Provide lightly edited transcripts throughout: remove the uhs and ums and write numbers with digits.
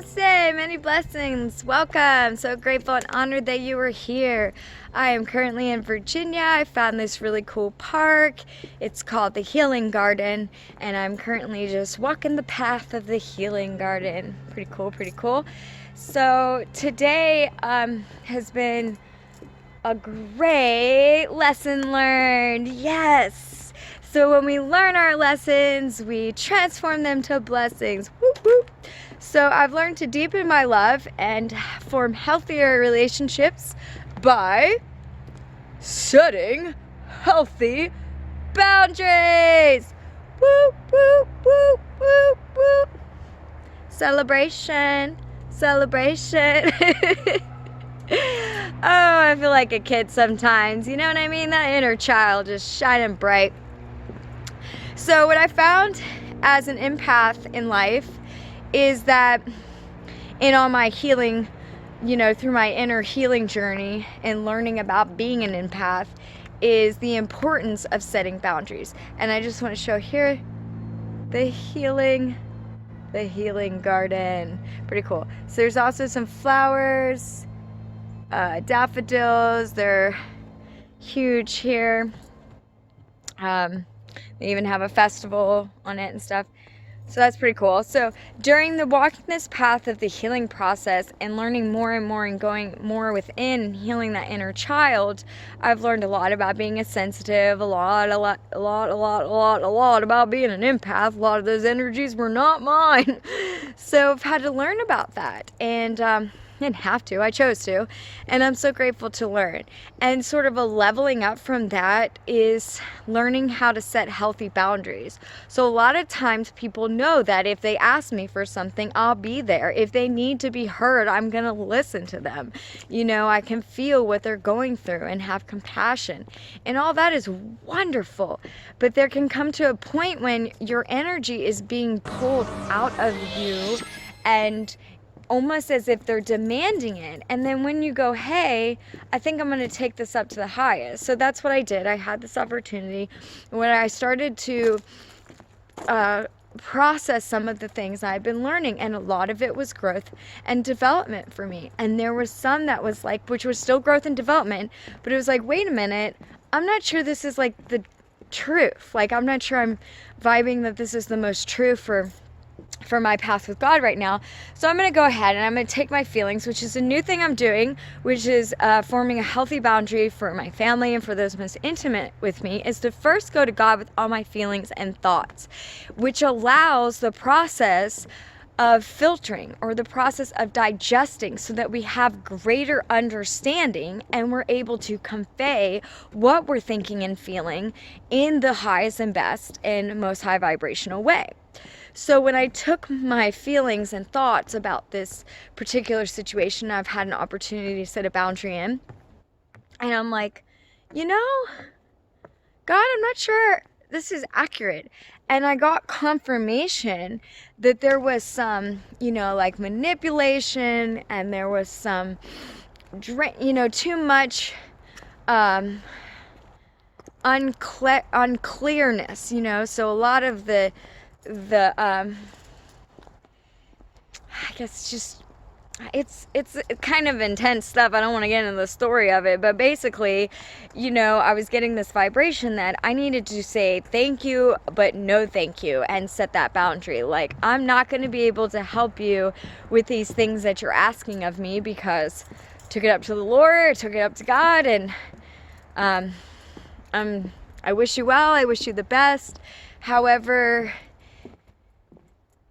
Namaste, many blessings. Welcome. So grateful and honored that you were here. I am currently in Virginia. I found this really cool park. It's called the Healing Garden, and I'm currently just walking the path of the Healing Garden. Pretty cool, pretty cool. So today has been a great lesson learned. Yes. So when we learn our lessons, we transform them to blessings. Whoop, whoop. So I've learned to deepen my love and form healthier relationships by setting healthy boundaries. Whoop, whoop, whoop, whoop, whoop. Celebration, celebration. Oh, I feel like a kid sometimes. You know what I mean? That inner child just shining bright. So what I found as an empath in life is that in all my healing, through my inner healing journey and learning about being an empath, is the importance of setting boundaries. And I just want to show here the healing garden. Pretty cool. So there's also some flowers, daffodils. They're huge here. They even have a festival on it and stuff. So that's pretty cool. So during the walking this path of the healing process and learning more and more and going more within and healing that inner child, I've learned a lot about being a sensitive, a lot about being an empath. A lot of those energies were not mine. So I've had to learn about that, and didn't have to, I chose to, and I'm so grateful to learn. And sort of a leveling up from that is learning how to set healthy boundaries. So a lot of times people know that if they ask me for something, I'll be there. If they need to be heard, I'm gonna listen to them. I can feel what they're going through and have compassion, and all that is wonderful. But there can come to a point when your energy is being pulled out of you, and almost as if they're demanding it. And then when you go, hey, I think I'm going to take this up to the highest. So that's what I did. I had this opportunity when I started to process some of the things I've been learning. And a lot of it was growth and development for me. And there was some that was which was still growth and development, but it was like, wait a minute, I'm not sure this is the truth. I'm not sure I'm vibing that this is the most true for my path with God right now. So I'm going to go ahead and I'm going to take my feelings, which is a new thing I'm doing, which is forming a healthy boundary for my family and for those most intimate with me, is to first go to God with all my feelings and thoughts, which allows the process of filtering or the process of digesting so that we have greater understanding and we're able to convey what we're thinking and feeling in the highest and best and most high vibrational way. So when I took my feelings and thoughts about this particular situation, I've had an opportunity to set a boundary in, and I'm like, God, I'm not sure this is accurate. And I got confirmation that there was some, manipulation, and there was some, too much unclearness, so a lot of the I guess just it's kind of intense stuff. I don't want to get into the story of it, but basically, I was getting this vibration that I needed to say thank you, but no thank you, and set that boundary. I'm not going to be able to help you with these things that you're asking of me because I took it up to the Lord, I took it up to God, and I wish you well, I wish you the best. However,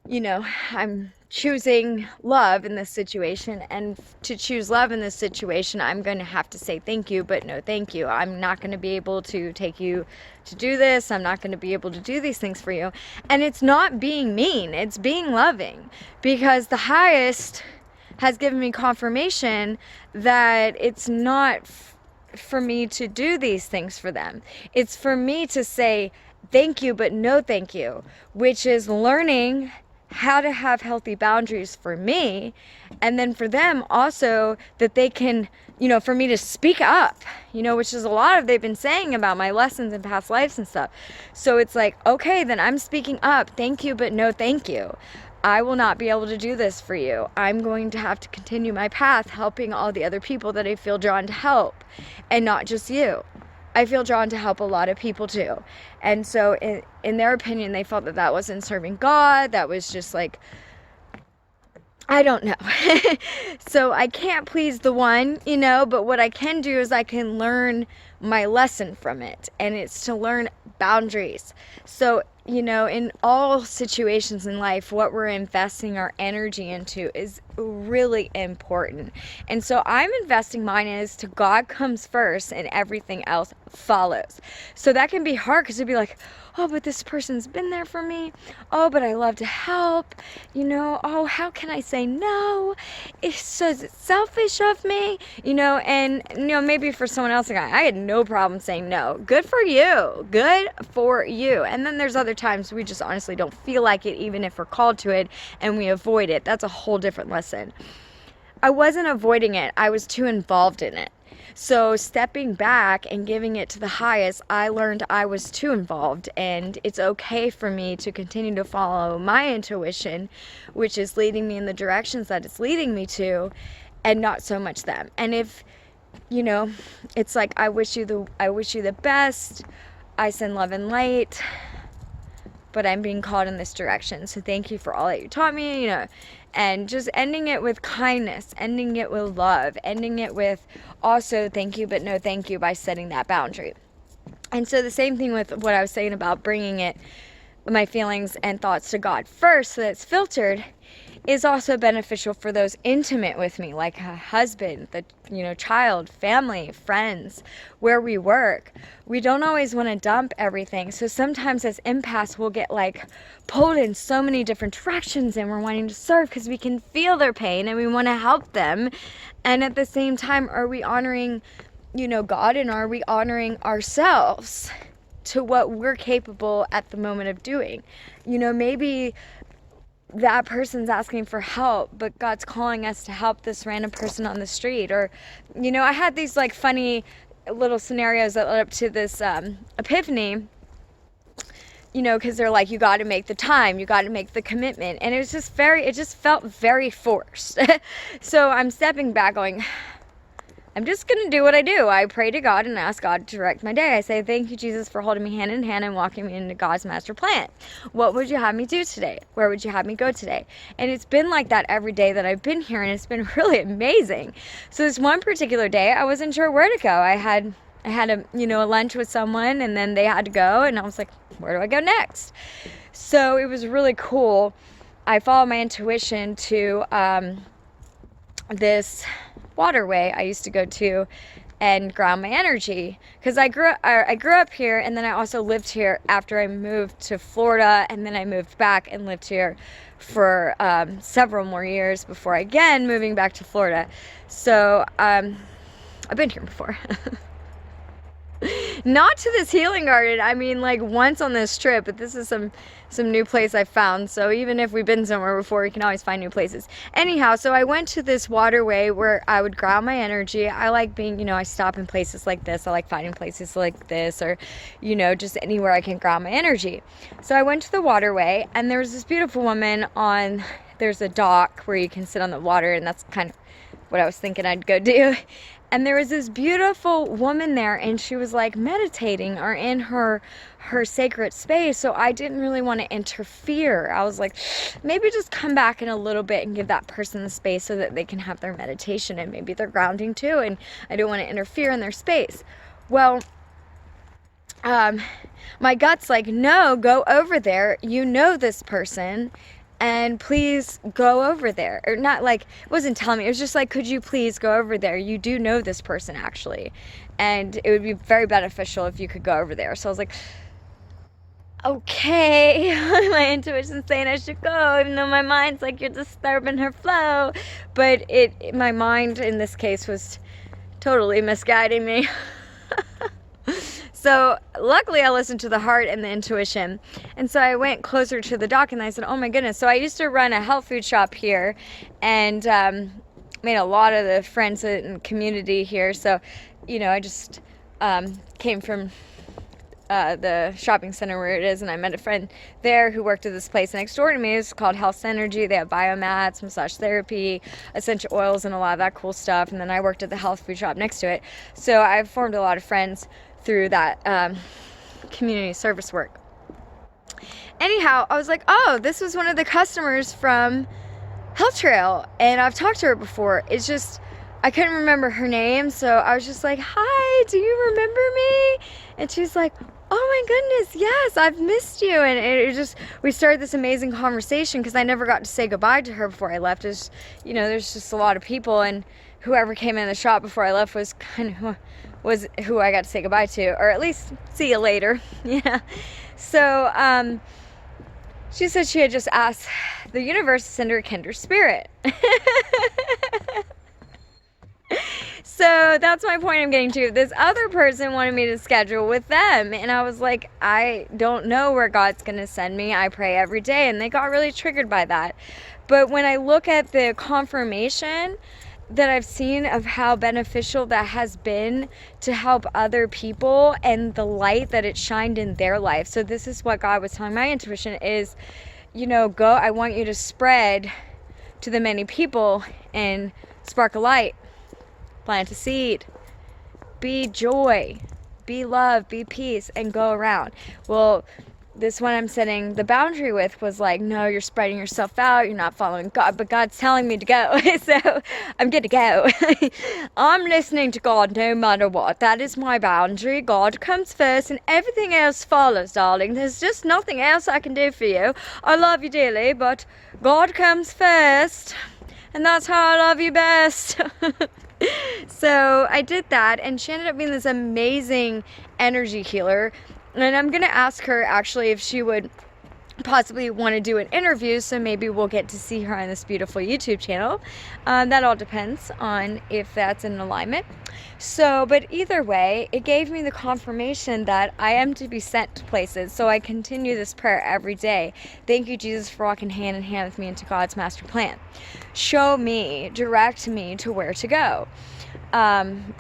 I'm choosing love in this situation, and to choose love in this situation, I'm going to have to say thank you, but no thank you. I'm not going to be able to take you to do this. I'm not going to be able to do these things for you. And it's not being mean, it's being loving, because the highest has given me confirmation that it's not for me to do these things for them. It's for me to say thank you, but no thank you, which is learning how to have healthy boundaries for me, and then for them also that they can, for me to speak up, which is a lot of they've been saying about my lessons in past lives and stuff. So it's like, okay, then I'm speaking up. Thank you, but no thank you. I will not be able to do this for you. I'm going to have to continue my path helping all the other people that I feel drawn to help, and not just you. I feel drawn to help a lot of people too. And so in their opinion, they felt that wasn't serving God. That was just like, I don't know. So I can't please the one, but what I can do is I can learn my lesson from it, and it's to learn boundaries. So, in all situations in life, what we're investing our energy into is really important. And so I'm investing mine as to God comes first and everything else follows. So that can be hard, because it'd be like, oh, but this person's been there for me. Oh, but I love to help. Oh, how can I say no? Is it selfish of me? And maybe for someone else, like, I had no problem saying no. Good for you. Good for you. And then there's other times we just honestly don't feel like it, even if we're called to it, and we avoid it. That's a whole different lesson. I wasn't avoiding it. I was too involved in it. So stepping back and giving it to the highest, I learned I was too involved, and it's okay for me to continue to follow my intuition, which is leading me in the directions that it's leading me to, and not so much them. And if, it's like, I wish you the best. I send love and light, but I'm being called in this direction. So thank you for all that you taught me, and just ending it with kindness, ending it with love, ending it with also thank you, but no thank you, by setting that boundary. And so the same thing with what I was saying about bringing my feelings and thoughts to God first, so that it's filtered, is also beneficial for those intimate with me, like a husband, child, family, friends, where we work. We don't always want to dump everything. So sometimes as empaths, we'll get pulled in so many different directions, and we're wanting to serve because we can feel their pain and we want to help them. And at the same time, are we honoring, God, and are we honoring ourselves to what we're capable at the moment of doing? Maybe that person's asking for help, but God's calling us to help this random person on the street. Or, I had these funny little scenarios that led up to this epiphany, because they're like, you got to make the time, you got to make the commitment. And it just felt very forced. So I'm stepping back going, I'm just going to do what I do. I pray to God and ask God to direct my day. I say, thank you, Jesus, for holding me hand in hand and walking me into God's master plan. What would you have me do today? Where would you have me go today? And it's been like that every day that I've been here, and it's been really amazing. So this one particular day, I wasn't sure where to go. I had a lunch with someone, and then they had to go, and I was like, where do I go next? So it was really cool. I followed my intuition to this waterway I used to go to and ground my energy, because I grew up here, and then I also lived here after I moved to Florida, and then I moved back and lived here for several more years before again moving back to Florida. So I've been here before. Not to this healing garden. I mean, once on this trip, but this is some new place I found. So even if we've been somewhere before, we can always find new places. Anyhow, so I went to this waterway where I would ground my energy. I like being, I stop in places like this. I like finding places like this, or, just anywhere I can ground my energy. So I went to the waterway, and there was this beautiful woman there's a dock where you can sit on the water, and that's kind of what I was thinking I'd go do. And there was this beautiful woman there, and she was meditating or in her sacred space. So I didn't really want to interfere. I was like, maybe just come back in a little bit and give that person the space so that they can have their meditation, and maybe they're grounding too, and I don't want to interfere in their space. Well, my gut's like, no, go over there. You know this person, and please go over there. Or not it wasn't telling me, it was just could you please go over there? You do know this person, actually, and it would be very beneficial if you could go over there. So I was like, okay. My intuition's saying I should go, even though my mind's like, you're disturbing her flow. But my mind in this case was totally misguiding me. So luckily I listened to the heart and the intuition. And so I went closer to the dock, and I said, oh my goodness. So I used to run a health food shop here, and made a lot of the friends and community here. So, I just came from the shopping center where it is, and I met a friend there who worked at this place next door to me. It's called Health Synergy. They have biomats, massage therapy, essential oils, and a lot of that cool stuff. And then I worked at the health food shop next to it. So I've formed a lot of friends through that community service work. Anyhow, I was like, oh, this was one of the customers from Health Trail, and I've talked to her before. It's just I couldn't remember her name, so I was just like, hi, do you remember me? And she's like, oh my goodness, yes, I've missed you. And it just, we started this amazing conversation because I never got to say goodbye to her before I left. There's just a lot of people, and whoever came in the shop before I left was who I got to say goodbye to, or at least see you later. Yeah. So she said she had just asked the universe to send her a kindred spirit. So that's my point I'm getting to. This other person wanted me to schedule with them, and I was like, I don't know where God's going to send me. I pray every day, and they got really triggered by that. But when I look at the confirmation that I've seen of how beneficial that has been to help other people and the light that it shined in their life. So this is what God was telling my intuition is, go, I want you to spread to the many people and spark a light. Plant a seed, be joy, be love, be peace, and go around. Well, this one I'm setting the boundary with was like, no, you're spreading yourself out, you're not following God, but God's telling me to go, so I'm good to go. I'm listening to God no matter what. That is my boundary. God comes first and everything else follows, darling. There's just nothing else I can do for you. I love you dearly, but God comes first, and that's how I love you best. So I did that, and she ended up being this amazing energy healer. And I'm gonna ask her actually if she would possibly want to do an interview, so maybe we'll get to see her on this beautiful YouTube channel. That all depends on if that's in alignment. So, but either way, it gave me the confirmation that I am to be sent to places. So I continue this prayer every day. Thank you, Jesus, for walking hand in hand with me into God's master plan. Show me, direct me to where to go.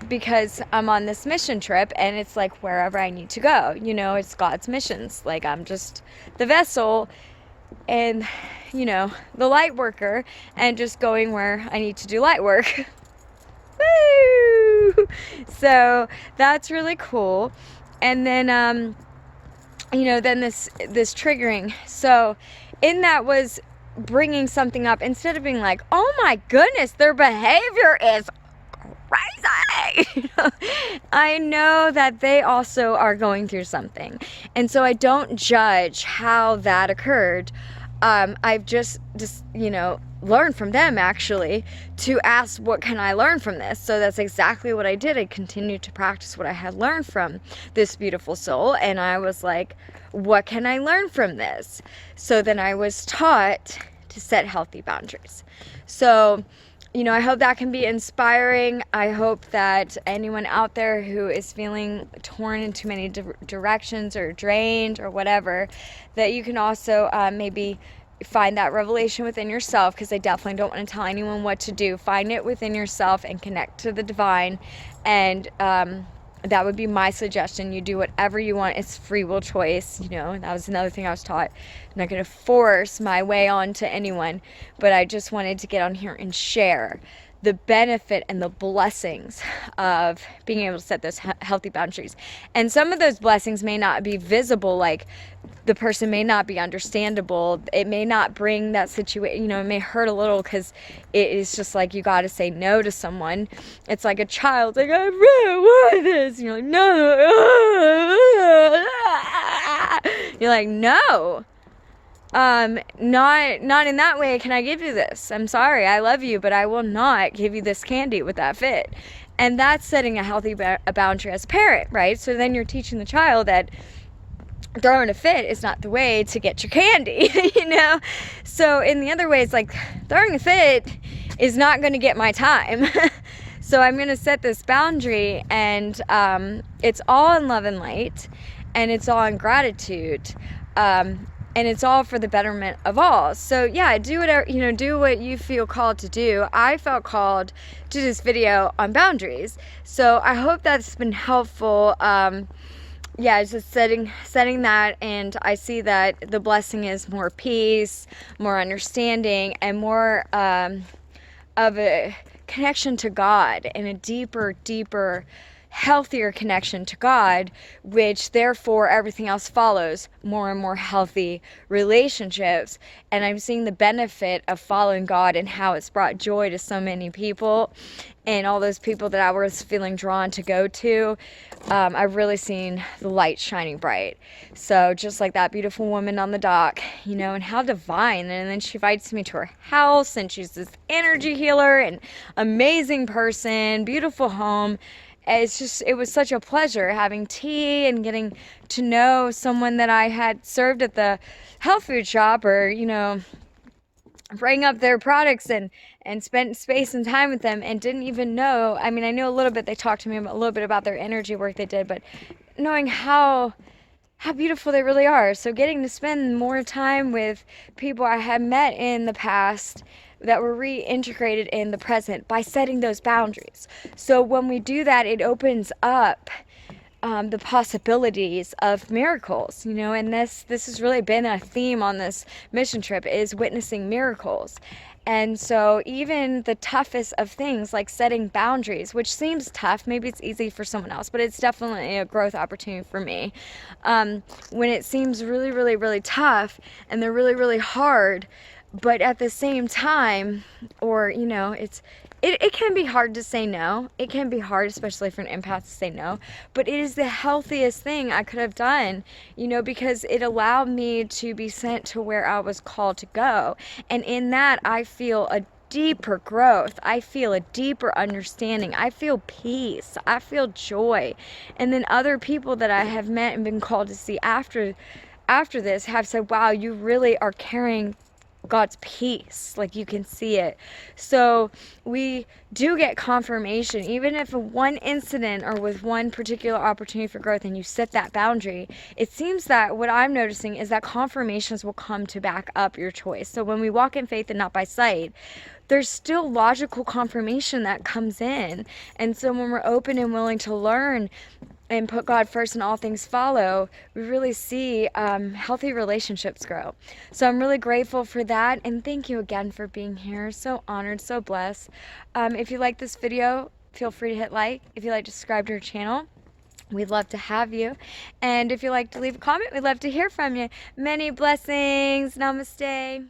Because I'm on this mission trip, and it's like wherever I need to go, it's God's missions. Like I'm just the vessel and, the light worker, and just going where I need to do light work. Woo! So that's really cool. And then, then this triggering. So in that was bringing something up instead of being like, oh my goodness, their behavior is crazy. I know that they also are going through something, and so I don't judge how that occurred. I've just learned from them actually to ask, what can I learn from this? So that's exactly what I did. I continued to practice what I had learned from this beautiful soul, and I was like, what can I learn from this? So then I was taught to set healthy boundaries. So I hope that can be inspiring. I hope that anyone out there who is feeling torn in too many directions or drained or whatever, that you can also maybe find that revelation within yourself, because I definitely don't want to tell anyone what to do. Find it within yourself and connect to the divine, and that would be my suggestion. You do whatever you want. It's free will choice. That was another thing I was taught. I'm not going to force my way on to anyone, but I just wanted to get on here and share the benefit and the blessings of being able to set those healthy boundaries. And some of those blessings may not be visible, like the person may not be understandable. It may not bring that situation, it may hurt a little, because it is just like you got to say no to someone. It's like a child, like, I really want this. And you're like, no. You're like, no. Not in that way can I give you this. I'm sorry, I love you, but I will not give you this candy with that fit. And that's setting a healthy boundary as a parent, right? So then you're teaching the child that throwing a fit is not the way to get your candy, So in the other ways, like throwing a fit is not going to get my time. So I'm going to set this boundary, and it's all in love and light, and it's all in gratitude. And it's all for the betterment of all. So yeah, do whatever, do what you feel called to do. I felt called to this video on boundaries. So I hope that's been helpful. yeah, it's just setting that, and I see that the blessing is more peace, more understanding, and more of a connection to God, and a deeper, healthier connection to God, which therefore everything else follows, more and more healthy relationships. And I'm seeing the benefit of following God and how it's brought joy to so many people, and all those people that I was feeling drawn to go to. I've really seen the light shining bright. So just like that beautiful woman on the dock, you know, and how divine. And then she invites me to her house, and she's this energy healer and amazing person, beautiful home. It was such a pleasure having tea and getting to know someone that I had served at the health food shop, or, you know, rang up their products and spent space and time with them, and didn't even know. I mean, I knew a little bit. They talked to me a little bit about their energy work they did, but knowing how beautiful they really are. So getting to spend more time with people I had met in the past that were reintegrated in the present by setting those boundaries. So when we do that, it opens up the possibilities of miracles, you know. And this has really been a theme on this mission trip, is witnessing miracles. And so even the toughest of things, like setting boundaries, which seems tough, maybe it's easy for someone else, but it's definitely a growth opportunity for me. When it seems really tough, and they're really hard, but at the same time, or, you know, it can be hard to say no. It can be hard, especially for an empath, to say no. But it is the healthiest thing I could have done, you know, because it allowed me to be sent to where I was called to go. And in that, I feel a deeper growth. I feel a deeper understanding. I feel peace. I feel joy. And then other people that I have met and been called to see after this have said, wow, you really are carrying God's peace, like you can see it. So we do get confirmation, even if one incident or with one particular opportunity for growth, and you set that boundary, it seems that what I'm noticing is that confirmations will come to back up your choice. So when we walk in faith and not by sight, there's still logical confirmation that comes in. And so when we're open and willing to learn and put God first and all things follow, we really see healthy relationships grow. So I'm really grateful for that, and thank you again for being here. So honored, so blessed. If you like this video, feel free to hit like. If you'd like to subscribe to our channel, we'd love to have you. And if you'd like to leave a comment, we'd love to hear from you. Many blessings. Namaste.